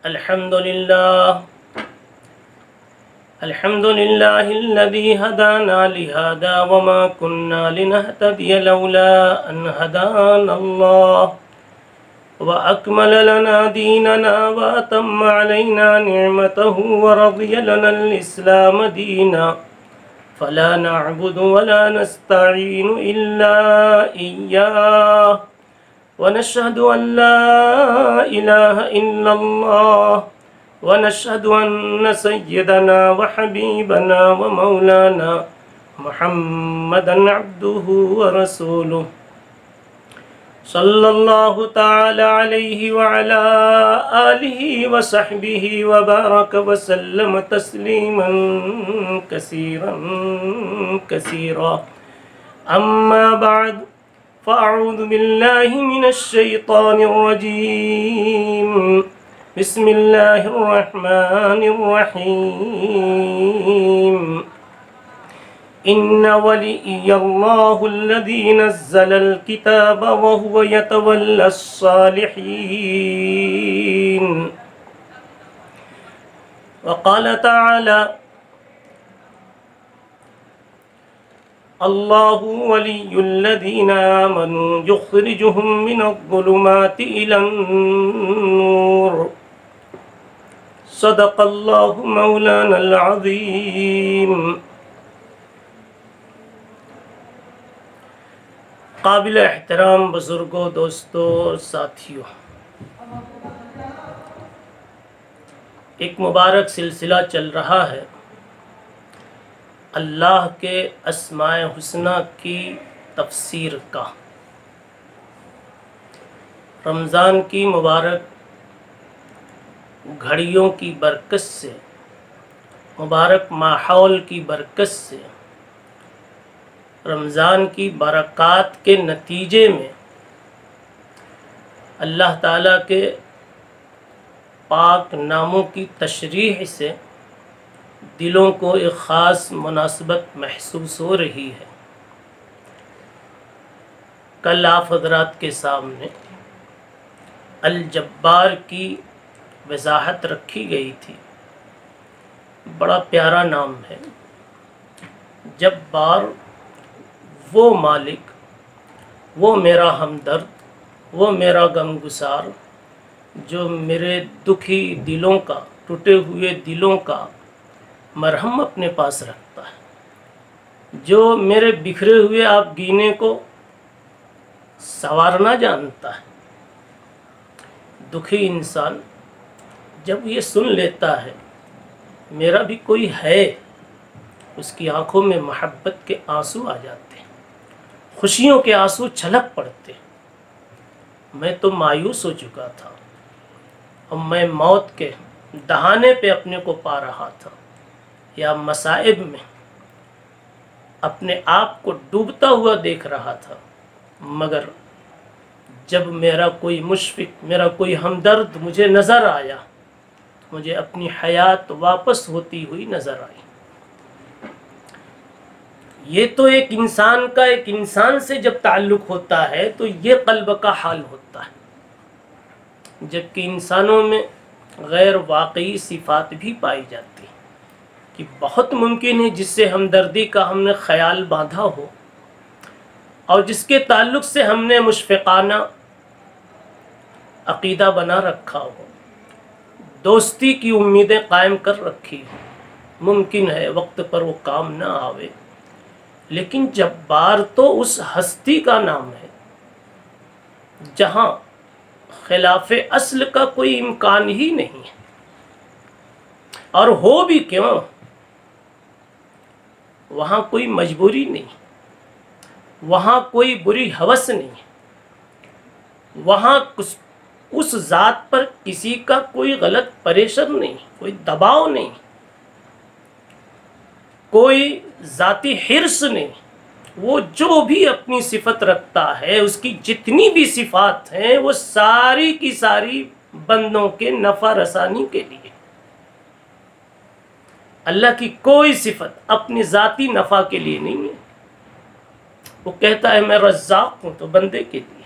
अल्हम्दुलिल्लाहिल्लज़ी हदाना लिहादा वमा कुन्ना लिनहतदिय लौला अन हदानल्लाह व अकमल लना दीनना व अतम्म अलैना निअमतहु व रदिय लनल इस्लाम दीना फला नअबुदु व ला नस्तईनु इल्ला इय्याह व नशहदु अन ला इलाहा इल्लल्लाह व नशहदु अन्न सय्यदना व हबीबना व मौलाना मुहम्मदन अब्दुहु व रसूलुहु सल्लल्लाहु तआला अलैहि व अला आलिहि व सहबिहि व बारक व सल्लम तस्लीमन कसीरन कसीरा अम्मा बाद फ़अऊज़ु बिल्लाहि मिनश शैतानिर रजीम बिस्मिल्लाहिर रहमानिर रहीम इन्न वलिय्यल्लाहुल्लज़ी नज़्ज़लल किताब व हुवा यतवल्लस सालिहीन व क़ाल तआला अल्लाहु वलियुल्लज़ीना आमनू युख़रिजुहुम मिनज़्ज़ुलुमाति इलन-नूर सदक़ल्लाहु मौलानल अज़ीम। काबिल एहतराम बुज़ुर्गों, दोस्तों और साथियों, एक मुबारक सिलसिला चल रहा है अल्लाह के अस्माए हुस्ना की तफसीर का। रमज़ान की मुबारक घड़ियों की बरकत से, मुबारक माहौल की बरकत से, रमज़ान की बरक़ात के नतीजे में अल्लाह ताला के पाक नामों की तशरीह से दिलों को एक ख़ास मुनासबत महसूस हो रही है। कल आप हज़रात के सामने अल जब्बार की वज़ाहत रखी गई थी। बड़ा प्यारा नाम है जब्बार। वो मालिक, वो मेरा हमदर्द, वो मेरा गमगुसार, जो मेरे दुखी दिलों का, टूटे हुए दिलों का मरहम अपने पास रखता है, जो मेरे बिखरे हुए आप गीने को संवारना जानता है। दुखी इंसान जब ये सुन लेता है मेरा भी कोई है, उसकी आंखों में मोहब्बत के आंसू आ जाते हैं, खुशियों के आंसू छलक पड़ते। मैं तो मायूस हो चुका था और मैं मौत के दहाने पे अपने को पा रहा था, या मसाइब में अपने आप को डूबता हुआ देख रहा था। मगर जब मेरा कोई मुशफिक, मेरा कोई हमदर्द मुझे नज़र आया, तो मुझे अपनी हयात वापस होती हुई नज़र आई। ये तो एक इंसान का एक इंसान से जब ताल्लुक़ होता है तो ये क़ल्ब का हाल होता है, जबकि इंसानों में गैर वाक़ई सिफ़ात भी पाई जाती है कि बहुत मुमकिन है जिससे हमदर्दी का हमने ख़याल बांधा हो और जिसके ताल्लुक़ से हमने मुशफ़िक़ाना अक़ीदा बना रखा हो, दोस्ती की उम्मीदें कायम कर रखी हो, मुमकिन है वक्त पर वो काम ना आवे। लेकिन जब्बार तो उस हस्ती का नाम है जहाँ खिलाफ़े अस्ल का कोई इम्कान ही नहीं है, और हो भी क्यों, वहाँ कोई मजबूरी नहीं, वहाँ कोई बुरी हवस नहीं, वहाँ उस ज़ात पर किसी का कोई गलत प्रेशर नहीं, कोई दबाव नहीं, कोई ज़ाती हिर्स नहीं। वो जो भी अपनी सिफत रखता है, उसकी जितनी भी सिफात हैं, वो सारी की सारी बंदों के नफ़ा रसानी के लिए। अल्लाह की कोई सिफत अपनी ज़ाती नफ़ा के लिए नहीं है। वो कहता है मैं रज़्ज़ाक़ हूँ तो बंदे के लिए,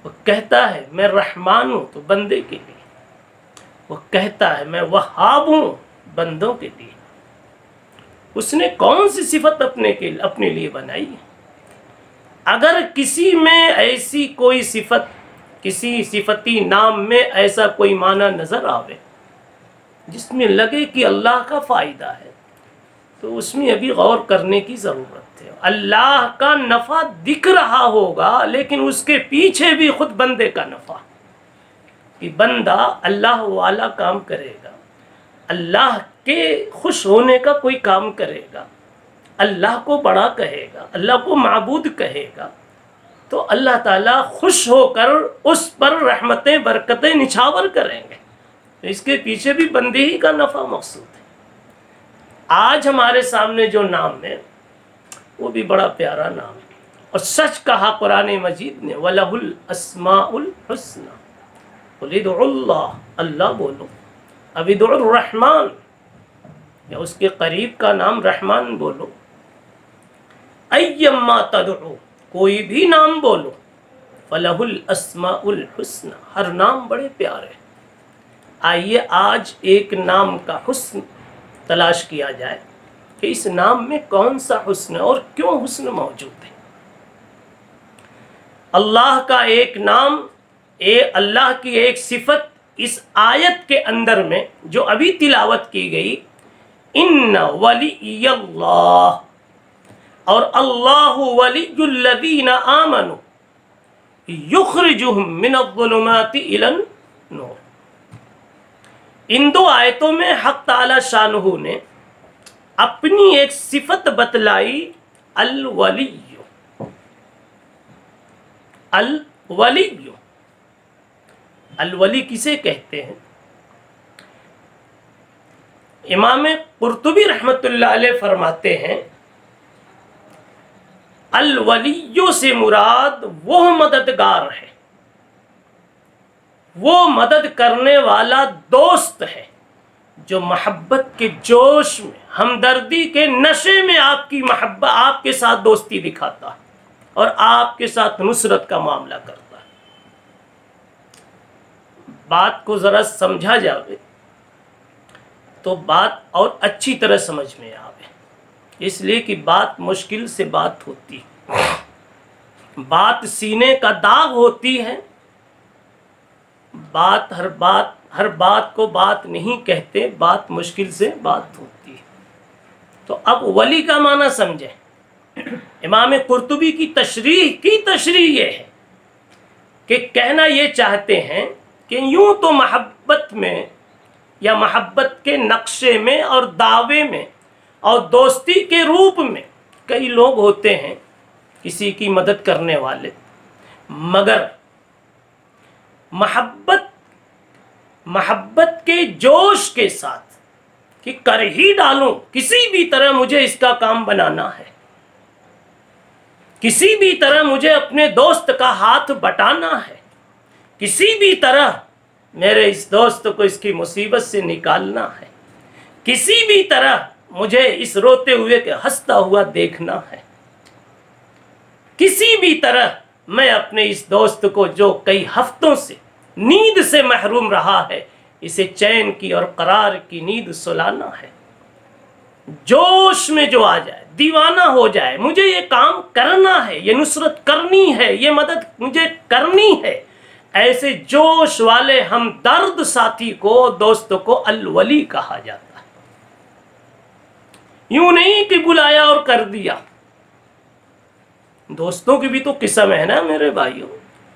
वो कहता है मैं रहमान हूँ तो बंदे के लिए, वो कहता है मैं वहाब हूँ बंदों के लिए। उसने कौन सी सिफत अपने लिए बनाई है? अगर किसी में ऐसी कोई सिफत, किसी सिफती नाम में ऐसा कोई माना नजर आवे जिसमें लगे कि अल्लाह का फ़ायदा है, तो उसमें अभी गौर करने की ज़रूरत है। अल्लाह का नफ़ा दिख रहा होगा, लेकिन उसके पीछे भी खुद बंदे का नफ़ा, कि बंदा अल्लाह वाला काम करेगा, अल्लाह के खुश होने का कोई काम करेगा, अल्लाह को बड़ा कहेगा, अल्लाह को माबूद कहेगा, तो अल्लाह ताला खुश होकर उस पर रहमतें बरकतें निछावर करेंगे। तो इसके पीछे भी बंदे ही का नफ़ा मकसूद है। आज हमारे सामने जो नाम है वो भी बड़ा प्यारा नाम है, और सच कहा कुरान मजीद ने, वलहुल अस्माउल हुस्ना, उलिदुल्लाह, अल्लाह बोलो, अबिदुर रहमान, या उसके करीब का नाम रहमान बोलो, अय्यम्मा तदउ, कोई भी नाम बोलो, फलहुल अस्माउल हुस्ना, हर नाम बड़े प्यारे। आइए आज एक नाम का हुस्न तलाश किया जाए कि इस नाम में कौन सा हुस्न और क्यों हुस्न मौजूद है। अल्लाह का एक नाम, अल्लाह की एक सिफत इस आयत के अंदर में जो अभी तिलावत की गई, इन्ना वलियल्लाह, और अल्लाहु वलियुल्लज़ीना आमनु युखरिजुहुम मिनज़्ज़ुलुमाति इलन नूर। इन दो आयतों में हक़ ताला शानहू ने अपनी एक सिफत बतलाई, अल वलिय्यु। अल वलिय्यु, अल वली किसे कहते हैं? इमाम कुर्तुबी रहमतुल्लाह अलैह फरमाते हैं, अल वलिय्यु से मुराद वो मददगार है, वो मदद करने वाला दोस्त है जो मोहब्बत के जोश में, हमदर्दी के नशे में आपकी मोहब्बत, आपके साथ दोस्ती दिखाता है और आपके साथ नुसरत का मामला करता है। बात को ज़रा समझा जाए तो बात और अच्छी तरह समझ में आवे, इसलिए कि बात मुश्किल से बात होती है, बात सीने का दाग होती है। हर बात को बात नहीं कहते, बात मुश्किल से बात होती है। तो अब वली का माना समझे। इमाम कुर्तुबी की तशरीह ये है कि कहना ये चाहते हैं कि यूं तो मोहब्बत में या मोहब्बत के नक्शे में और दावे में और दोस्ती के रूप में कई लोग होते हैं किसी की मदद करने वाले, मगर मोहब्बत के जोश के साथ कि कर ही डालूं, किसी भी तरह मुझे इसका काम बनाना है, किसी भी तरह मुझे अपने दोस्त का हाथ बटाना है, किसी भी तरह मेरे इस दोस्त को इसकी मुसीबत से निकालना है, किसी भी तरह मुझे इस रोते हुए के हंसता हुआ देखना है, किसी भी तरह मैं अपने इस दोस्त को जो कई हफ्तों से नींद से महरूम रहा है, इसे चैन की और करार की नींद सुलाना है। जोश में जो आ जाए, दीवाना हो जाए, मुझे ये काम करना है, ये नुसरत करनी है, ये मदद मुझे करनी है, ऐसे जोश वाले हमदर्द साथी को, दोस्तों को अल वली कहा जाता है। यूं नहीं कि बुलाया और कर दिया। दोस्तों की भी तो किस्म है ना मेरे भाइयों,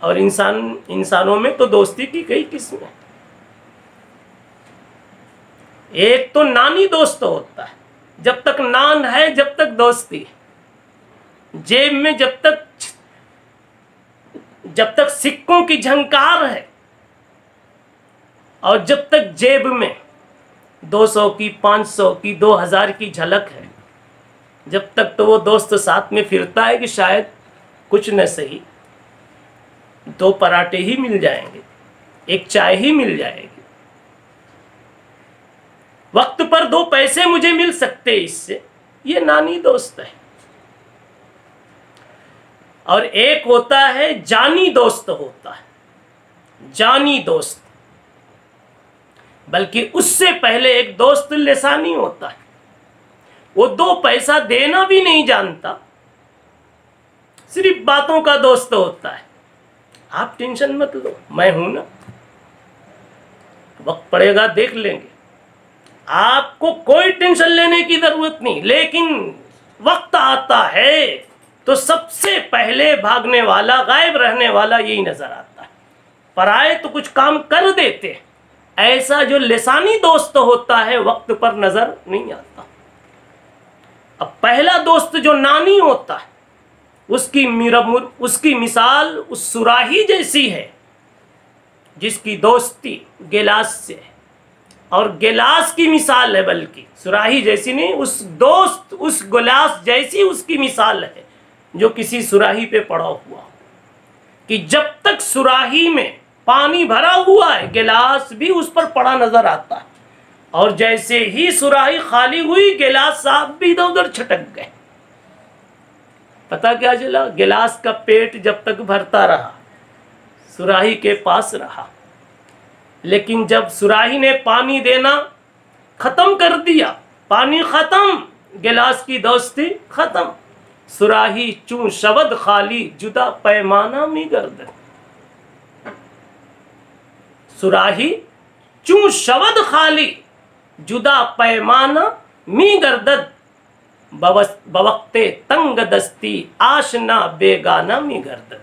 और इंसानों में तो दोस्ती की कई किस्में। एक तो नानी दोस्त होता है, जब तक नान है जब तक दोस्ती, जेब में जब तक सिक्कों की झंकार है, और जब तक जेब में 200 की, 500 की, 2000 की झलक है, जब तक तो वो दोस्त साथ में फिरता है कि शायद कुछ न सही 2 पराठे ही मिल जाएंगे, 1 चाय ही मिल जाएगी, वक्त पर 2 पैसे मुझे मिल सकते इससे, ये नानी दोस्त है। और एक होता है जानी दोस्त होता है, जानी दोस्त। बल्कि उससे पहले एक दोस्त लिसानी होता है, वो 2 पैसा देना भी नहीं जानता, सिर्फ बातों का दोस्त होता है। आप टेंशन मत लो, मैं हूं ना, वक्त पड़ेगा देख लेंगे, आपको कोई टेंशन लेने की जरूरत नहीं। लेकिन वक्त आता है तो सबसे पहले भागने वाला, गायब रहने वाला यही नजर आता है। पराए तो कुछ काम कर देते हैं, ऐसा जो लिसानी दोस्त होता है वक्त पर नजर नहीं आता। अब पहला दोस्त जो नानी होता है, उसकी मिसाल उस सुराही जैसी है जिसकी दोस्ती गिलास से है, और गिलास की मिसाल है, बल्कि सुराही जैसी नहीं, उस दोस्त, उस गिलास जैसी उसकी मिसाल है जो किसी सुराही पे पड़ा हुआ, कि जब तक सुराही में पानी भरा हुआ है गिलास भी उस पर पड़ा नजर आता है, और जैसे ही सुराही खाली हुई गिलास साहब भी इधर उधर छटक गए। पता क्या चला? गिलास का पेट जब तक भरता रहा सुराही के पास रहा, लेकिन जब सुराही ने पानी देना खत्म कर दिया, पानी खत्म, गिलास की दोस्ती खत्म। सुराही चूं शबद खाली, जुदा पैमाना मी गर्दन। सुराही चूं शबद खाली, जुदा पैमाना मी गर्दन। बवक्ते तंग दस्ती, आशना बेगाना मी गर्दन।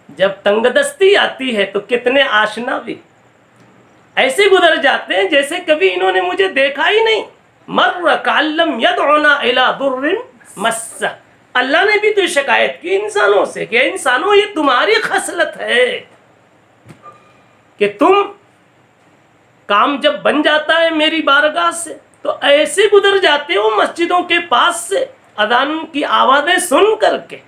जब तंगदस्ती आती है तो कितने आशना भी ऐसे गुजर जाते हैं जैसे कभी इन्होंने मुझे देखा ही नहीं। मर्र काल्लम यदउना इला दुर्रिन मस्सा। अल्लाह ने भी तो शिकायत की इंसानों से कि इंसानों ये तुम्हारी खसलत है कि तुम काम जब बन जाता है मेरी बारगाह से तो ऐसे गुजर जाते हो मस्जिदों के पास से अजान की आवाज़ें सुन करके,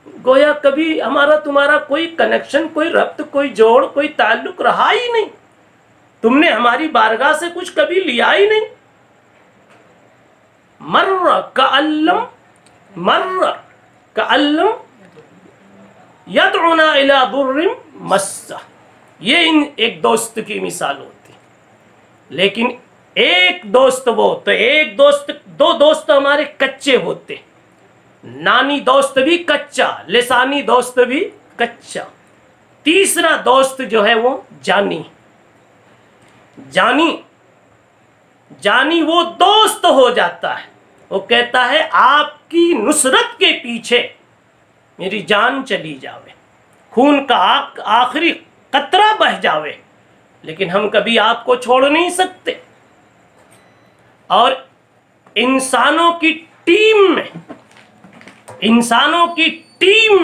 गोया कभी हमारा तुम्हारा कोई कनेक्शन, कोई रब्त, कोई जोड़, कोई ताल्लुक रहा ही नहीं। तुमने हमारी बारगाह से कुछ कभी लिया ही नहीं। मर्र कअल्लम यदउना इला दुर्रिन मस्सा। ये इन एक दोस्त की मिसाल होती। लेकिन एक दोस्त वो तो एक दोस्त, 2 दोस्त हमारे कच्चे होते। नानी दोस्त भी कच्चा, लिसानी दोस्त भी कच्चा। तीसरा दोस्त जो है वो जानी। जानी वो दोस्त हो जाता है, वो कहता है आपकी नुसरत के पीछे मेरी जान चली जावे, खून का आखिरी कतरा बह जावे, लेकिन हम कभी आपको छोड़ नहीं सकते। और इंसानों की टीम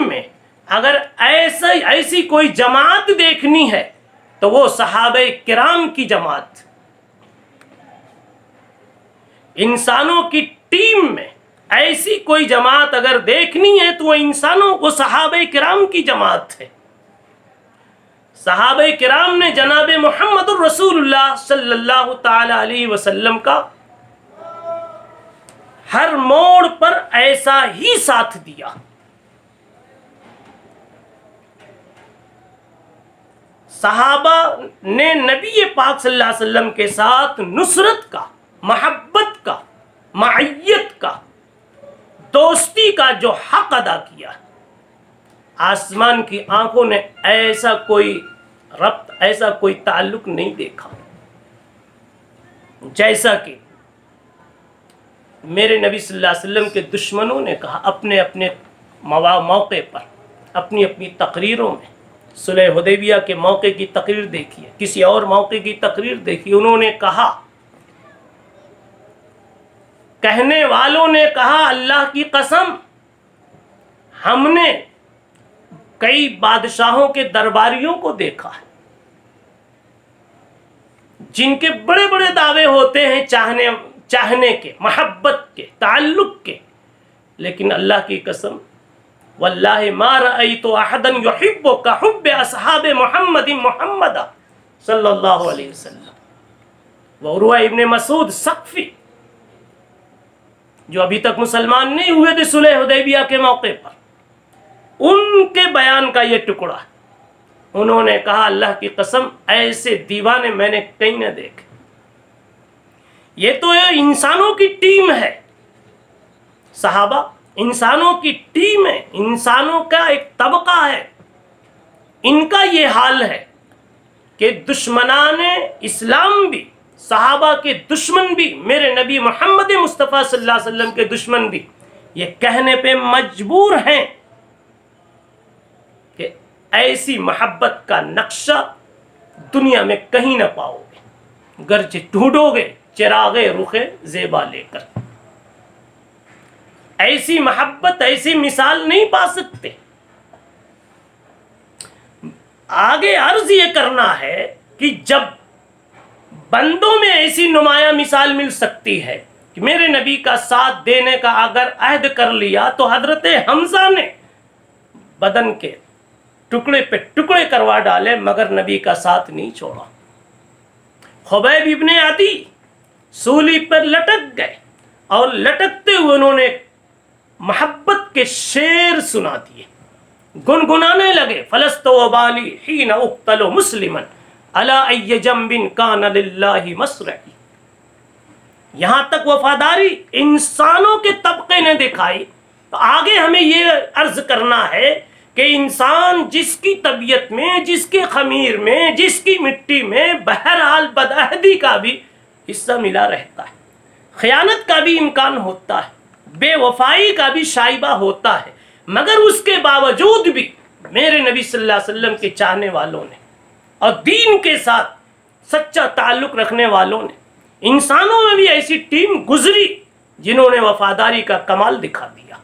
में अगर ऐसी कोई जमात देखनी है तो वो सहाबे किराम की जमात। इंसानों की टीम में ऐसी कोई जमात अगर देखनी है तो वो सहाबे किराम की जमात है। सहाबे किराम ने जनाबे मुहम्मदुर रसूलुल्लाह सल्लल्लाहु ताला अलैहि वसल्लम का हर मोड़ पर ऐसा ही साथ दिया। सहाबा ने नबी पाक सल्लल्लाहु अलैहि वसल्लम के साथ नुसरत का, मोहब्बत का, मायत का, दोस्ती का जो हक अदा किया, आसमान की आंखों ने ऐसा कोई रब्त, ऐसा कोई ताल्लुक नहीं देखा जैसा कि मेरे नबी सल्लल्लाहु अलैहि वसल्लम के दुश्मनों ने कहा अपने अपने मौके पर, अपनी अपनी तकरीरों में। सुलह हुदैबिया के मौके की तकरीर देखिए, किसी और मौके की तकरीर देखिए। उन्होंने कहा, कहने वालों ने कहा अल्लाह की कसम, हमने कई बादशाहों के दरबारियों को देखा है जिनके बड़े बड़े दावे होते हैं चाहने के, मोहब्बत के, ताल्लुक के, लेकिन अल्लाह की कसम वल्लाहि मा रअयतु अहदन युहिब्बु का हुब्बे असहाबे मुहम्मदा सल्लल्लाहु अलैहि वसल्लम। व उरवा इब्ने मसूद सक़फ़ी जो अभी तक मुसलमान नहीं हुए थे सुलह हुदैबिया के मौके पर, उनके बयान का ये टुकड़ा उन्होंने कहा अल्लाह की कसम ऐसे दीवाने मैंने कहीं न देखे। ये तो इंसानों की टीम है, सहाबा इंसानों की टीम है, इंसानों का एक तबका है। इनका ये हाल है कि दुश्मनाने इस्लाम भी, सहाबा के दुश्मन भी, मेरे नबी मोहम्मद मुस्तफ़ा सल्लल्लाहु अलैहि वसल्लम के दुश्मन भी ये कहने पे मजबूर हैं कि ऐसी मोहब्बत का नक्शा दुनिया में कहीं ना पाओगे, गर्ज ढूंढोगे चिरागे रुखे ज़ेबा लेकर। ऐसी मोहब्बत, ऐसी मिसाल नहीं पा सकते। आगे अर्ज ये करना है कि जब बंदों में ऐसी नुमाया मिसाल मिल सकती है कि मेरे नबी का साथ देने का अगर अहद कर लिया तो हजरत हमजा ने बदन के टुकड़े पे टुकड़े करवा डाले मगर नबी का साथ नहीं छोड़ा। खुबैब इब्ने अदी सूली पर लटक गए और लटकते हुए उन्होंने मोहब्बत के शेर सुना दिए, गुनगुनाने लगे। फलस्तो वबाली हीन उक्तलो मुस्लिमन अला अय्य जंबिन कान लिल्लाहि मसरई। यहां तक वफादारी इंसानों के तबके ने दिखाई। तो आगे हमें यह अर्ज करना है कि इंसान जिसकी तबीयत में, जिसके खमीर में, जिसकी मिट्टी में बहरहाल बदअहदी का भी हिस्सा मिला रहता है, खयानत का भी इम्कान होता है, बेवफाई का भी शाइबा होता है, मगर उसके बावजूद भी मेरे नबी सल्लल्लाहु अलैहि वसल्लम के चाहने वालों ने और दीन के साथ सच्चा ताल्लुक रखने वालों ने, इंसानों में भी ऐसी टीम गुजरी जिन्होंने वफादारी का कमाल दिखा दिया।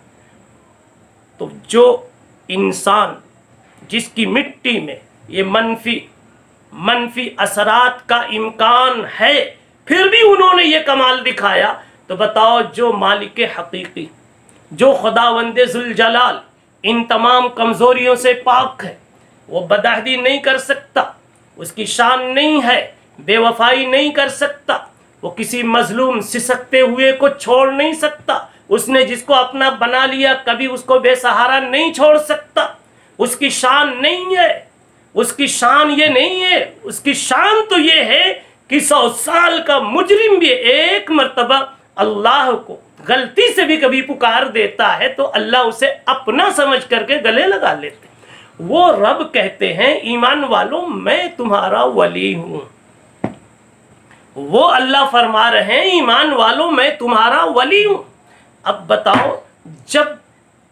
तो जो इंसान जिसकी मिट्टी में ये मनफी असरात का इम्कान है फिर भी उन्होंने ये कमाल दिखाया, तो बताओ जो मालिक हकीकी, जो खुदावंदे जुल जलाल इन तमाम कमज़ोरियों से पाक है, वो बदअहदी नहीं कर सकता, उसकी शान नहीं है, बेवफाई नहीं कर सकता, वो किसी मजलूम सिसकते हुए को छोड़ नहीं सकता, उसने जिसको अपना बना लिया कभी उसको बेसहारा नहीं छोड़ सकता। उसकी शान नहीं है, उसकी शान ये नहीं है, उसकी शान तो ये है कि 100 साल का मुजरिम भी एक मर्तबा अल्लाह को गलती से भी कभी पुकार देता है तो अल्लाह उसे अपना समझ करके गले लगा लेते। वो रब कहते हैं ईमान वालों मैं तुम्हारा वली हूं। वो अल्लाह फरमा रहे हैं ईमान वालों मैं तुम्हारा वली हूं। अब बताओ, जब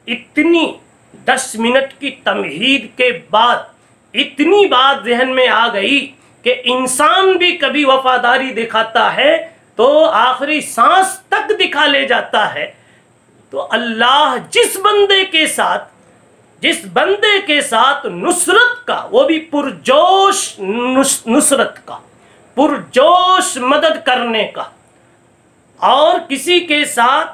इतनी 10 मिनट की तमहीद के बाद इतनी बात जहन में आ गई कि इंसान भी कभी वफादारी दिखाता है तो आखिरी सांस तक दिखा ले जाता है, तो अल्लाह जिस बंदे के साथ नुसरत का, वो भी पुरजोश नुसरत का, पुरजोश मदद करने का, और किसी के साथ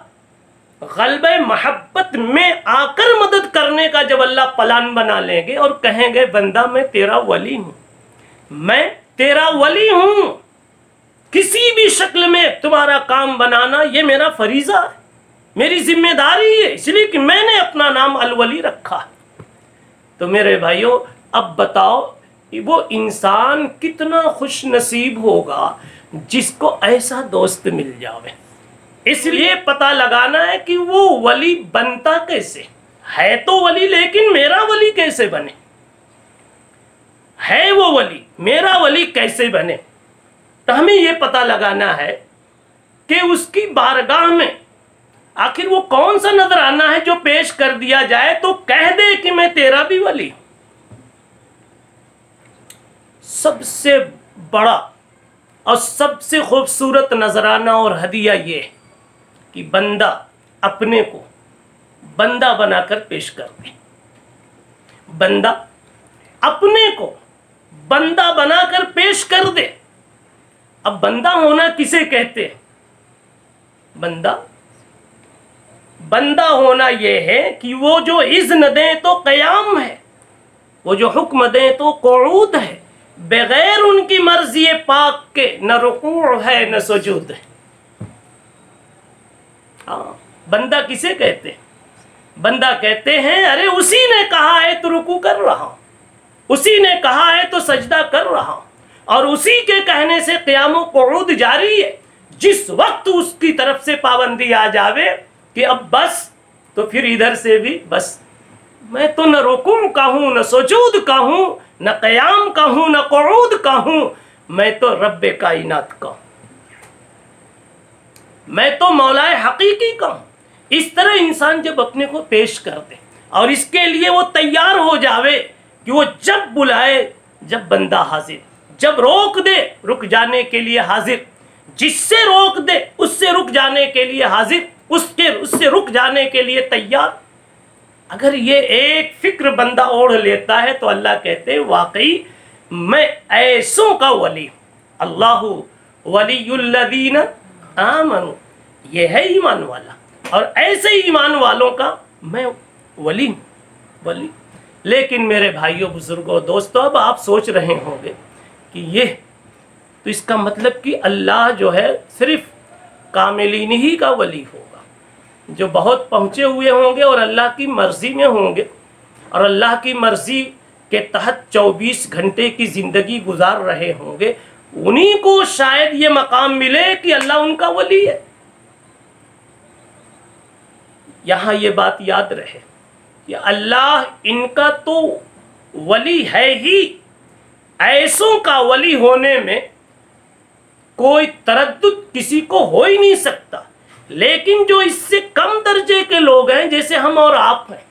ग़ल्बे मोहब्बत में आकर मदद करने का जब अल्लाह प्लान बना लेंगे और कहेंगे बंदा मैं तेरा वली हूँ, मैं तेरा वली हूँ, किसी भी शक्ल में तुम्हारा काम बनाना ये मेरा फरीज़ा है, मेरी जिम्मेदारी है, इसलिए कि मैंने अपना नाम अलवली रखा है। तो मेरे भाइयों, अब बताओ वो इंसान कितना खुश नसीब होगा जिसको ऐसा दोस्त मिल जावे। इसलिए पता लगाना है कि वो वली बनता कैसे है। तो वली, लेकिन मेरा वली कैसे बने, है वो वली, मेरा वली कैसे बने। तो हमें ये पता लगाना है कि उसकी बारगाह में आखिर वो कौन सा नजराना है जो पेश कर दिया जाए तो कह दे कि मैं तेरा भी वली हूं। सबसे बड़ा और सबसे खूबसूरत नजराना और हदिया ये है कि बंदा अपने को बंदा बनाकर पेश कर दे। बंदा अपने को बंदा बनाकर पेश कर दे। अब बंदा होना किसे कहते हैं? बंदा होना यह है कि वो जो इज़्न दे तो क़याम है, वो जो हुक्म दे तो क़ुऊद है, बगैर उनकी मर्ज़ी पाक के न रुकू है न सुजूद है। हाँ, बंदा किसे कहते हैं? बंदा कहते हैं अरे उसी ने कहा है तो रुकू कर रहा हूं, उसी ने कहा है तो सजदा कर रहा हूँ, और उसी के कहने से क़याम क़ुऊद जारी है। जिस वक्त उसकी तरफ से पाबंदी आ जावे कि अब बस, तो फिर इधर से भी बस। मैं तो न रुकूं का हूँ, न सुजूद का हूँ, न क़याम का हूँ, न क़ुऊद का हूँ, मैं तो रब्बे कायनात का हूँ, मैं तो मौलाए हकीकी का हूँ। इस तरह इंसान जब अपने को पेश कर दे और इसके लिए वो तैयार हो जावे कि वो जब बुलाए जब बंदा हाजिर, जब रोक दे रुक जाने के लिए हाजिर, जिससे रोक दे उससे रुक जाने के लिए हाजिर, उससे रुक जाने के लिए तैयार। अगर ये एक फिक्र बंदा ओढ़ लेता है तो अल्लाह कहते हैं वाकई मैं ऐसों का वली, अल्लाहु वलियुल्लज़ीना आमनू, ये है ईमान वाला, और ऐसे ईमान वालों का मैं वली। लेकिन मेरे भाइयों बुजुर्गों दोस्तों, अब आप सोच रहे होंगे कि ये तो इसका मतलब कि अल्लाह जो है सिर्फ कामिलीन ही का वली होगा, जो बहुत पहुँचे हुए होंगे और अल्लाह की मर्ज़ी में होंगे और अल्लाह की मर्ज़ी के तहत 24 घंटे की ज़िंदगी गुजार रहे होंगे, उन्हीं को शायद ये मकाम मिले कि अल्लाह उनका वली है। यहाँ ये बात याद रहे कि अल्लाह इनका तो वली है ही, ऐसों का वली होने में कोई तरद्दुद किसी को हो ही नहीं सकता। लेकिन जो इससे कम दर्जे के लोग हैं, जैसे हम और आप हैं,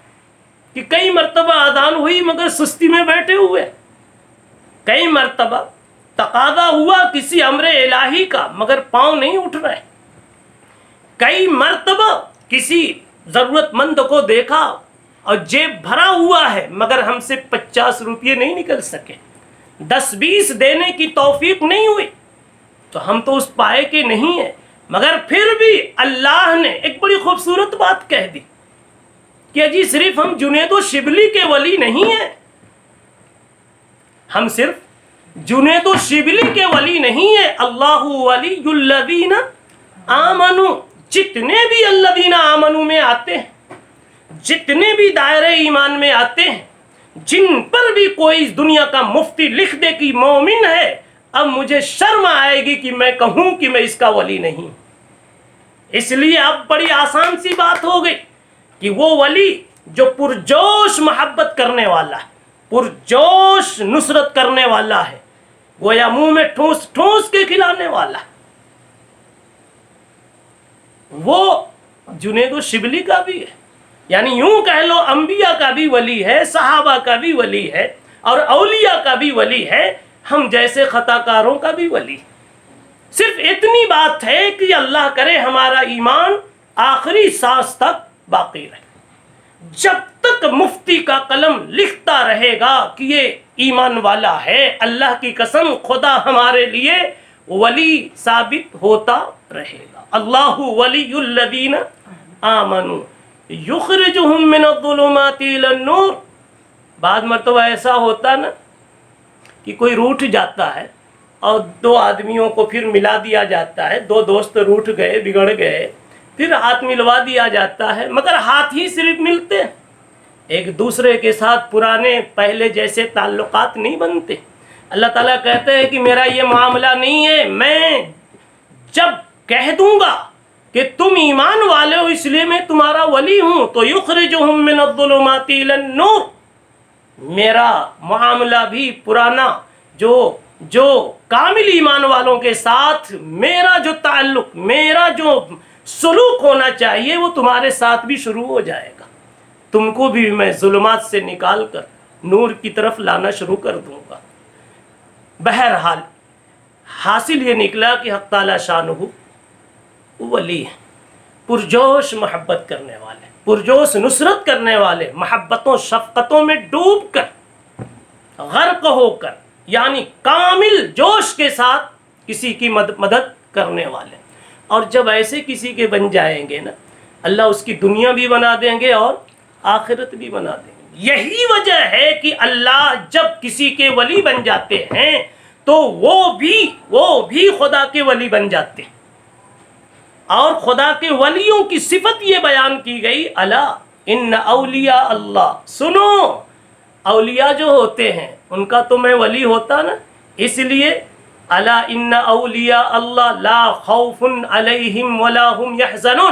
कि कई मर्तबा आज़ान हुई मगर सुस्ती में बैठे हुए, कई मर्तबा तकादा हुआ किसी अमरे इलाही का मगर पाँव नहीं उठ रहे, कई मर्तबा किसी ज़रूरतमंद को देखा और जेब भरा हुआ है मगर हमसे 50 रुपये नहीं निकल सके, 10-20 देने की तौफीक नहीं हुई, तो हम तो उस पाए के नहीं है। मगर फिर भी अल्लाह ने एक बड़ी खूबसूरत बात कह दी कि अजी सिर्फ हम जुनेदो शिबली के वली नहीं हैं, हम सिर्फ जुनेदो शिबली के वली नहीं है, अल्लाहु वलियुल्लज़ीना आमनू। जितने भी अल्लज़ीना आमनू में आते हैं, जितने भी दायरे ईमान में आते हैं, जिन पर भी कोई इस दुनिया का मुफ्ती लिख दे कि मोमिन है, अब मुझे शर्म आएगी कि मैं कहूं कि मैं इसका वली नहीं। इसलिए अब बड़ी आसान सी बात हो गई कि वो वली जो पुरजोश मोहब्बत करने वाला है, पुरजोश नुसरत करने वाला है, गोया मुंह में ठूस ठूस के खिलाने वाला, वो जुनेदो शिबली का भी है। यानी यूं कह लो अंबिया का भी वली है, सहाबा का भी वली है और औलिया का भी वली है, हम जैसे खताकारों का भी वली। सिर्फ इतनी बात है कि अल्लाह करे हमारा ईमान आखिरी सांस तक बाकी रहे। जब तक मुफ्ती का कलम लिखता रहेगा कि ये ईमान वाला है, अल्लाह की कसम खुदा हमारे लिए वली साबित होता रहेगा। अल्लाहु वलियुल्लज़ीना आमनू युखरिजुहुम मिनज़्ज़ुलुमाति इलन-नूर। बाद मर्तबा ऐसा होता ना कि कोई रूठ जाता है और दो आदमियों को फिर मिला दिया जाता है, दो दोस्त रूठ गए बिगड़ गए, फिर हाथ मिलवा दिया जाता है, मगर हाथ ही सिर्फ मिलते हैं, एक दूसरे के साथ पुराने पहले जैसे ताल्लुकात नहीं बनते। अल्लाह ताला कहते हैं कि मेरा ये मामला नहीं है, मैं जब कह दूंगा कि तुम ईमान वाले हो इसलिए मैं तुम्हारा वली हूं, तो युखरिजुहुम मिनज़्ज़ुलुमाति इलन-नूर, मेरा मामला भी पुराना जो कामिल ईमान वालों के साथ मेरा जो ताल्लुक, मेरा जो सलूक होना चाहिए वो तुम्हारे साथ भी शुरू हो जाएगा। तुमको भी मैं जुल्मात से निकाल कर नूर की तरफ लाना शुरू कर दूंगा। बहरहाल हासिल ये निकला कि हक़ ताला शानुहु वली है, पुरजोश मोहब्बत करने वाले, पुरजोश नुसरत करने वाले, मोहब्बतों शफ़क़तों में डूब कर गर्क होकर, यानी कामिल जोश के साथ किसी की मदद करने वाले। और जब ऐसे किसी के बन जाएंगे ना, अल्लाह उसकी दुनिया भी बना देंगे और आखिरत भी बना देंगे। यही वजह है कि अल्लाह जब किसी के वली बन जाते हैं तो वो भी खुदा के वली बन जाते हैं। और खुदा के वलियों की सिफत ये बयान की गई, अला इन्न औलिया अल्लाह, सुनो औलिया जो होते हैं उनका तो मैं वली होता ना, इसलिए अला इन्ना औलिया अल्लाह ला खौफुन अलैहिम वला हुम यहज़नून,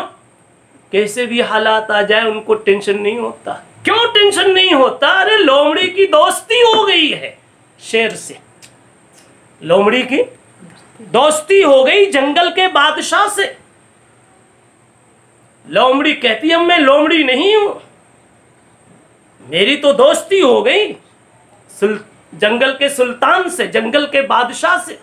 कैसे भी हालात आ जाए उनको टेंशन नहीं होता। क्यों टेंशन नहीं होता? अरे लोमड़ी की दोस्ती हो गई है शेर से, लोमड़ी की दोस्ती हो गई जंगल के बादशाह से। लोमड़ी कहती अब मैं लोमड़ी नहीं हूं, मेरी तो दोस्ती हो गई जंगल के सुल्तान से, जंगल के बादशाह से।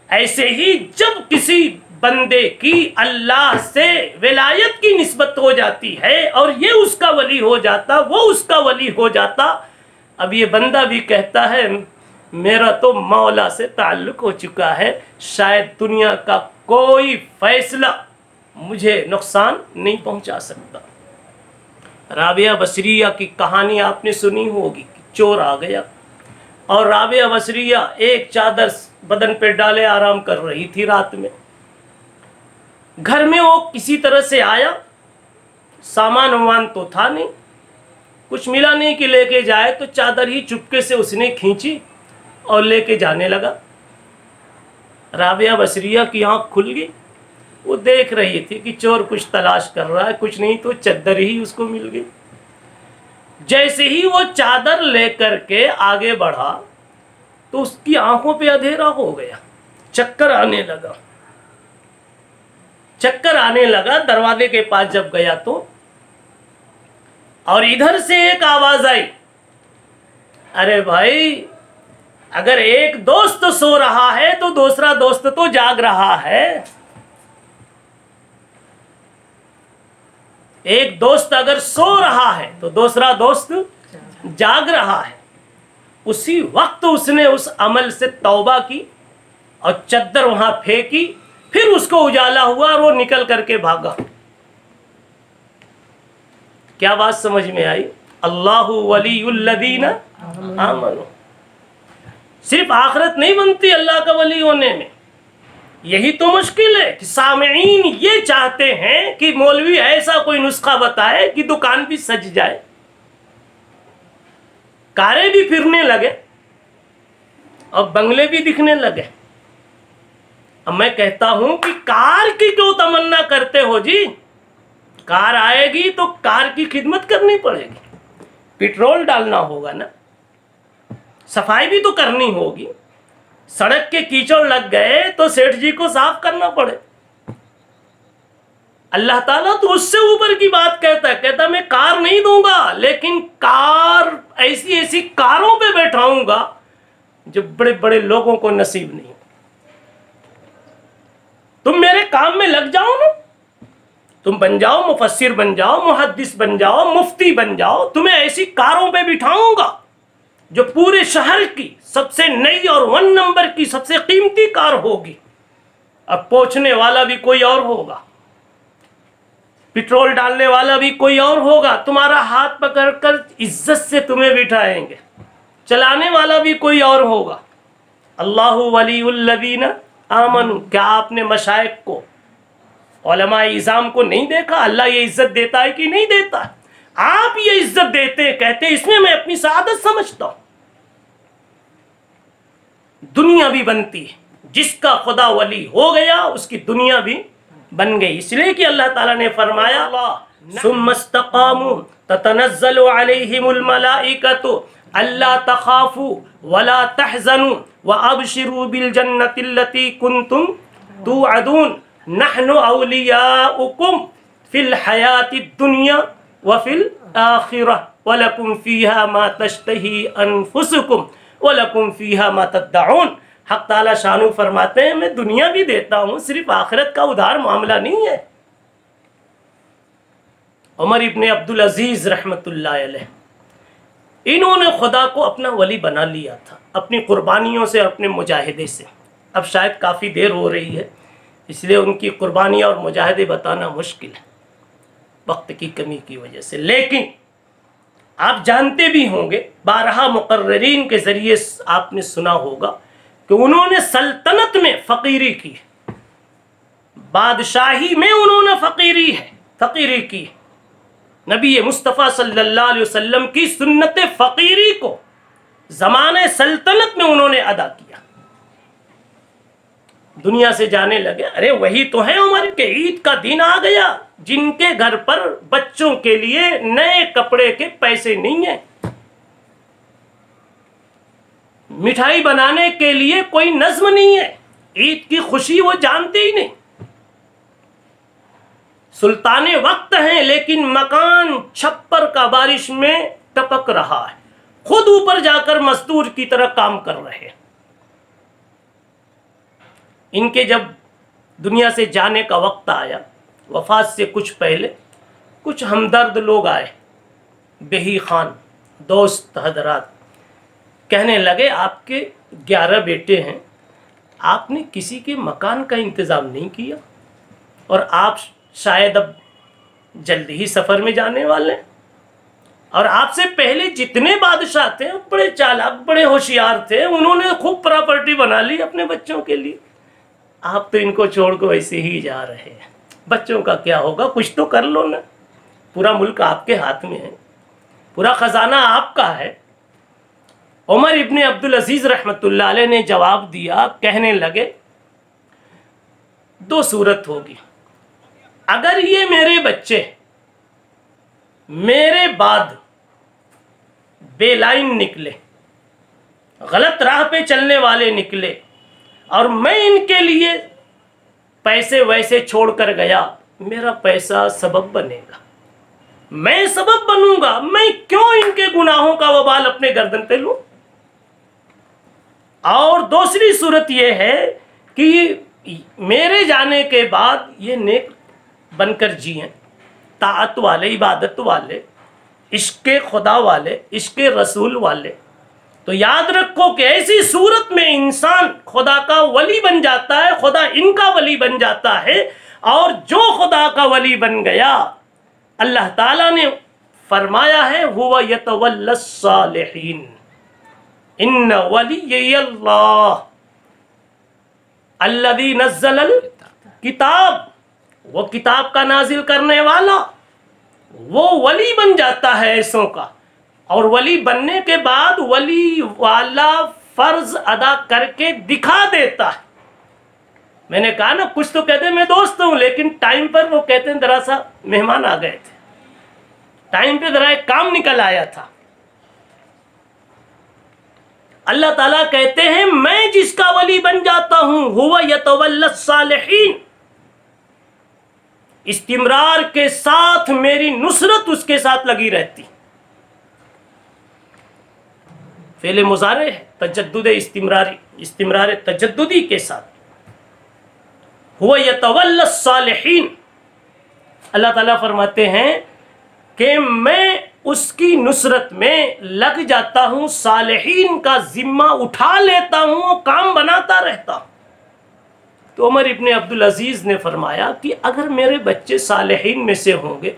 ऐसे ही जब किसी बंदे की अल्लाह से विलायत की निस्बत हो जाती है और ये उसका वली हो जाता, वो उसका वली हो जाता, अब ये बंदा भी कहता है मेरा तो मौला से ताल्लुक हो चुका है, शायद दुनिया का कोई फैसला मुझे नुकसान नहीं पहुंचा सकता। राबिया बसरिया की कहानी आपने सुनी होगी, चोर आ गया और राबिया बसरिया एक चादर बदन पे डाले आराम कर रही थी रात में। घर में वो किसी तरह से आया, सामान वामान तो था नहीं, कुछ मिला नहीं कि लेके जाए, तो चादर ही चुपके से उसने खींची और लेके जाने लगा। राबिया बसरिया की आंख खुल गई, वो देख रही थी कि चोर कुछ तलाश कर रहा है, कुछ नहीं तो चादर ही उसको मिल गई। जैसे ही वो चादर लेकर के आगे बढ़ा तो उसकी आंखों पे अंधेरा हो गया, चक्कर आने लगा, चक्कर आने लगा। दरवाजे के पास जब गया तो और इधर से एक आवाज आई, अरे भाई अगर एक दोस्त सो रहा है तो दूसरा दोस्त तो जाग रहा है। एक दोस्त अगर सो रहा है तो दूसरा दोस्त जाग रहा है। उसी वक्त उसने उस अमल से तौबा की और चद्दर वहां फेंकी, फिर उसको उजाला हुआ और वो निकल करके भागा। क्या बात समझ में आई? अल्लाहु वलीयुल्लज़ीना आमनू। सिर्फ आखिरत नहीं बनती अल्लाह का वली होने में, यही तो मुश्किल है कि सामईन ये चाहते हैं कि मौलवी ऐसा कोई नुस्खा बताए कि दुकान भी सज जाए, कारें भी फिरने लगे और बंगले भी दिखने लगे। अब मैं कहता हूं कि कार की क्यों तमन्ना करते हो जी? कार आएगी तो कार की खिदमत करनी पड़ेगी, पेट्रोल डालना होगा ना, सफाई भी तो करनी होगी। सड़क के कीचड़ लग गए तो सेठ जी को साफ करना पड़े। अल्लाह ताला तो उससे ऊपर की बात कहता मैं कार नहीं दूंगा, लेकिन कार ऐसी ऐसी कारों पे बैठाऊंगा जो बड़े बड़े लोगों को नसीब नहीं। तुम मेरे काम में लग जाओ ना, तुम बन जाओ, मुफस्सिर बन जाओ, मुहद्दिस बन जाओ, मुफ्ती बन जाओ, तुम्हें ऐसी कारों पे बिठाऊंगा जो पूरे शहर की सबसे नई और 1 नंबर की सबसे कीमती कार होगी। अब पहुंचने वाला भी कोई और होगा, पेट्रोल डालने वाला भी कोई और होगा, तुम्हारा हाथ पकड़कर इज्जत से तुम्हें बिठाएंगे, चलाने वाला भी कोई और होगा। अल्लाहु वलीयुल्लज़ीना आमनू। क्या आपने मशाइख को, उलमाए इज़ाम को नहीं देखा? अल्लाह ये इज्जत देता है कि नहीं देता? आप ये इज्जत देते, कहते इसमें मैं अपनी सआदत समझता हूं। दुनिया भी बनती है, जिसका खुदा वली हो गया उसकी दुनिया भी बन गई। इसलिए कि अल्लाह ताला ने फरमाया सुम्मस्तकामू ततनज़्ज़लु अलैहिमुल मलाइकतु अल्ला तखाफू वला तहज़नू व अबशिरू बिल जन्नतिल्लती कुंतुम तुअदून नहनु औलियाउकुम फिल हयातिद दुनिया व फिल आखिरह व लकुम फीहा मा तश्तही अनफुसुकुम व लकुम फीहा मा तद्दऊन। हक़ ताला शानू फरमाते हैं मैं दुनिया भी देता हूँ, सिर्फ आखिरत का उधार मामला नहीं है। उमर इब्ने अब्दुल अजीज रहमतुल्लाह अलैह, इन्होंने खुदा को अपना वली बना लिया था अपनी कुर्बानियों से, अपने मुजाहिदे से। अब शायद काफ़ी देर हो रही है, इसलिए उनकी कुर्बानी और मुजाहिदे बताना मुश्किल है वक्त की कमी की वजह से। लेकिन आप जानते भी होंगे, 12 मुकर्रिरीन के ज़रिए आपने सुना होगा कि उन्होंने सल्तनत में फ़कीरी की, बादशाही में उन्होंने फ़कीरी की। नबी मुस्तफ़ा सल्लल्लाहु अलैहि वसल्लम की सुन्नत फ़कीरी को ज़माने सल्तनत में उन्होंने अदा किया। दुनिया से जाने लगे, अरे वही तो है उमर के, ईद का दिन आ गया, जिनके घर पर बच्चों के लिए नए कपड़े के पैसे नहीं है, मिठाई बनाने के लिए कोई नज्म नहीं है, ईद की खुशी वो जानते ही नहीं। सुल्ताने वक्त हैं लेकिन मकान छप्पर का बारिश में टपक रहा है, खुद ऊपर जाकर मजदूर की तरह काम कर रहे हैं। इनके जब दुनिया से जाने का वक्त आया, वफात से कुछ पहले कुछ हमदर्द लोग आए, बेही खान दोस्त हजरात, कहने लगे आपके 11 बेटे हैं, आपने किसी के मकान का इंतज़ाम नहीं किया, और आप शायद अब जल्दी ही सफ़र में जाने वाले हैं, और आपसे पहले जितने बादशाह थे बड़े चालाक बड़े होशियार थे, उन्होंने खूब प्रॉपर्टी बना ली अपने बच्चों के लिए, आप तो इनको छोड़ कर वैसे ही जा रहे हैं, बच्चों का क्या होगा, कुछ तो कर लो ना, पूरा मुल्क आपके हाथ में है, पूरा ख़जाना आपका है। उमर इब्ने अब्दुल अजीज़ रहमतुल्लाह अलैह ने जवाब दिया, कहने लगे 2 सूरत होगी, अगर ये मेरे बच्चे मेरे बाद बेलाइन निकले, गलत राह पे चलने वाले निकले, और मैं इनके लिए पैसे वैसे छोड़कर गया, मेरा पैसा सबब बनेगा, मैं सबब बनूंगा, मैं क्यों इनके गुनाहों का वबाल अपने गर्दन पे लूं। और दूसरी सूरत यह है कि मेरे जाने के बाद ये नेक बनकर जिएं, ताअत वाले, इबादत वाले, इश्क़े खुदा वाले, इश्क़े रसूल वाले। तो याद रखो कि ऐसी सूरत में इंसान खुदा का वली बन जाता है, खुदा इनका वली बन जाता है, और जो खुदा का वली बन गया, अल्लाह ताला ने फरमाया है हुवा यतवल्लस सालिहीन, इन्ना वलियल्लाह अल्लज़ी नज़्ज़लल किताब, वो किताब का नाजिल करने वाला, वो वली बन जाता है ऐसों का। और वली बनने के बाद वली वाला फर्ज अदा करके दिखा देता है। मैंने कहा ना, कुछ तो कहते हैं मैं दोस्त हूं, लेकिन टाइम पर वो कहते हैं जरा सा मेहमान आ गए थे, टाइम पे जरा एक काम निकल आया था। अल्लाह ताला कहते हैं मैं जिसका वली बन जाता हूं हुवा यतवल्लस सालिहीन, इस्तिमरार के साथ मेरी नुसरत उसके साथ लगी रहती। फेले मुजारे है, तजद्दुद इस्तिमरारी, इस्तिमरार तजद्दुदी के साथ, हुवा यतवल्लस सालिहीन। अल्लाह ताला फरमाते हैं कि मैं उसकी नुसरत में लग जाता हूँ, सालिहीन का जिम्मा उठा लेता हूँ, काम बनाता रहता हूँ। तो उमर इब्ने अब्दुल अजीज़ ने फरमाया कि अगर मेरे बच्चे सालिहीन में से होंगे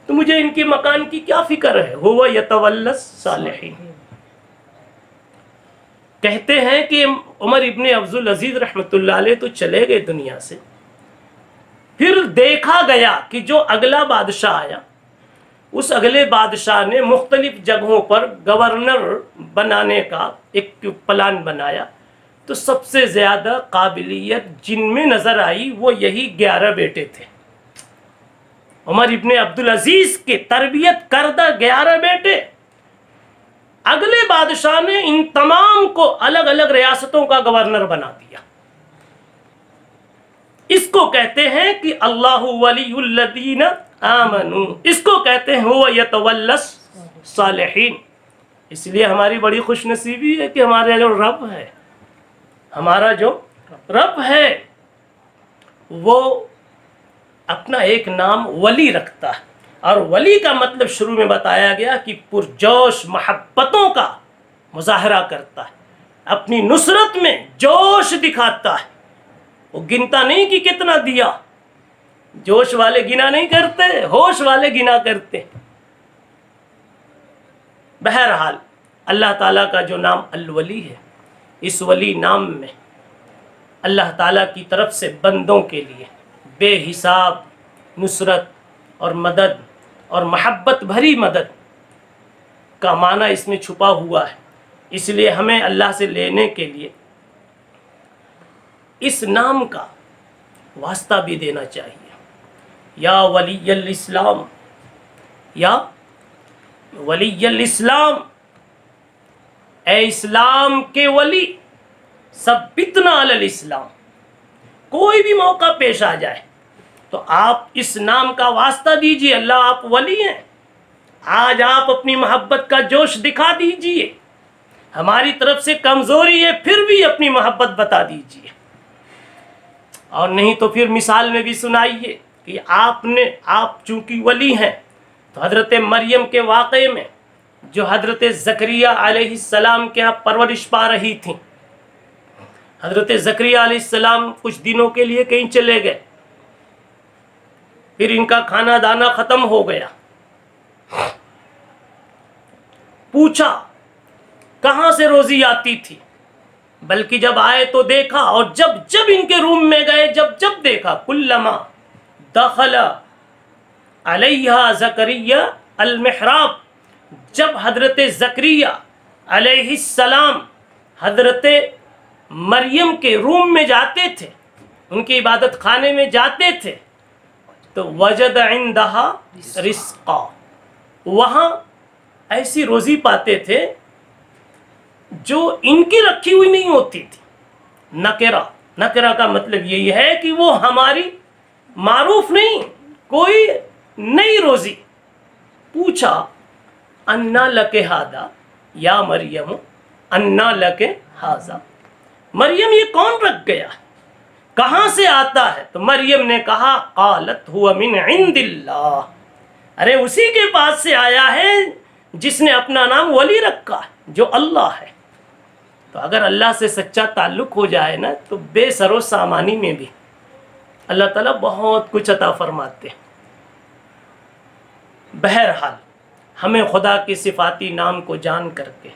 तो मुझे इनके मकान की क्या फिक्र है, हुवा यतवल्लस सालिहीन। कहते हैं कि उमर इब्ने अब्दुल अजीज़ रहमतुल्लाह अलैह तो चले गए दुनिया से। फिर देखा गया कि जो अगला बादशाह आया, उस अगले बादशाह ने मुख्तलिफ जगहों पर गवर्नर बनाने का एक प्लान बनाया। तो सबसे ज़्यादा काबिलियत जिनमें नज़र आई वो यही 11 बेटे थे। उमर इब्ने अब्दुल अजीज़ के तरबियत करदा 11 बेटे, अगले बादशाह ने इन तमाम को अलग अलग रियासतों का गवर्नर बना दिया। इसको कहते हैं कि अल्लाहु वलियुल्लज़ीना आमनू, इसको कहते हैं हुवा यतवल्लस सालिहीन। इसलिए हमारी बड़ी खुशनसीबी है कि हमारे जो रब है, हमारा जो रब है वो अपना एक नाम वली रखता है। और वली का मतलब शुरू में बताया गया कि पुरजोश मोहब्बतों का मुजाहरा करता है, अपनी नुसरत में जोश दिखाता है। वो गिनता नहीं कि कितना दिया, जोश वाले गिना नहीं करते, होश वाले गिना करते। बहरहाल अल्लाह ताला का जो नाम अल-वली है, इस वली नाम में अल्लाह ताला की तरफ से बंदों के लिए बेहिसाब नुसरत और मदद और महब्बत भरी मदद का माना इसमें छुपा हुआ है। इसलिए हमें अल्लाह से लेने के लिए इस नाम का वास्ता भी देना चाहिए। या वलीयल इस्लाम, या वलीयल इस्लाम, ए इस्लाम के वली, सब्बितना अलल इस्लाम। कोई भी मौका पेश आ जाए तो आप इस नाम का वास्ता दीजिए, अल्लाह आप वली हैं, आज आप अपनी मोहब्बत का जोश दिखा दीजिए। हमारी तरफ से कमज़ोरी है फिर भी अपनी मोहब्बत बता दीजिए, और नहीं तो फिर मिसाल में भी सुनाइए कि आप चूँकि वली हैं तो हज़रत मरियम के वाक़े में जो हज़रत ज़करिया अलैहिस्सलाम के यहाँ परवरिश पा रही थी, हज़रत ज़करिया अलैहिस्सलाम कुछ दिनों के लिए कहीं चले गए, फिर इनका खाना दाना ख़त्म हो गया। पूछा कहाँ से रोज़ी आती थी, बल्कि जब आए तो देखा, और जब जब इनके रूम में गए, जब जब देखा, कुल्लमा दखला अलैहा ज़करिया अल-मिहराब, जब हज़रत ज़करिया अलैहिस्सलाम हज़रत मरियम के रूम में जाते थे, उनकी इबादत खाने में जाते थे, तो वजद इंदहा रिस्का, वहाँ ऐसी रोज़ी पाते थे जो इनकी रखी हुई नहीं होती थी। नकेरा, नकेरा का मतलब यही है कि वो हमारी मारूफ नहीं, कोई नई रोज़ी। पूछा अन्ना लके हादा, या मरियम अन्ना लके हाजा, मरियम ये कौन रख गया, कहाँ से आता है? तो मरियम ने कहा क़ालत हुवा मिन इंदिल्लाह, अरे उसी के पास से आया है जिसने अपना नाम वली रखा है, जो अल्लाह है। तो अगर अल्लाह से सच्चा ताल्लुक़ हो जाए ना, तो बेसरो सामानी में भी अल्लाह ताला बहुत कुछ अता फरमाते हैं। बहरहाल हमें खुदा के सिफाती नाम को जान करके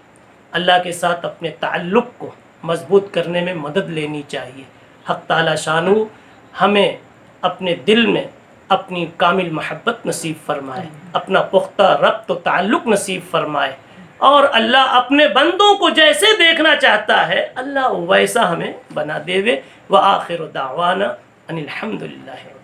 अल्लाह के साथ अपने ताल्लुक़ को मजबूत करने में मदद लेनी चाहिए। हक़ ताला शानू हमें अपने दिल में अपनी कामिल महब्बत नसीब फरमाए, अपना पुख्ता रब्त व ताल्लुक़ नसीब फरमाए, और अल्लाह अपने बंदों को जैसे देखना चाहता है अल्लाह वैसा हमें बना देवे। व आखिर दावाना अनिल हम्दुलिल्लाह।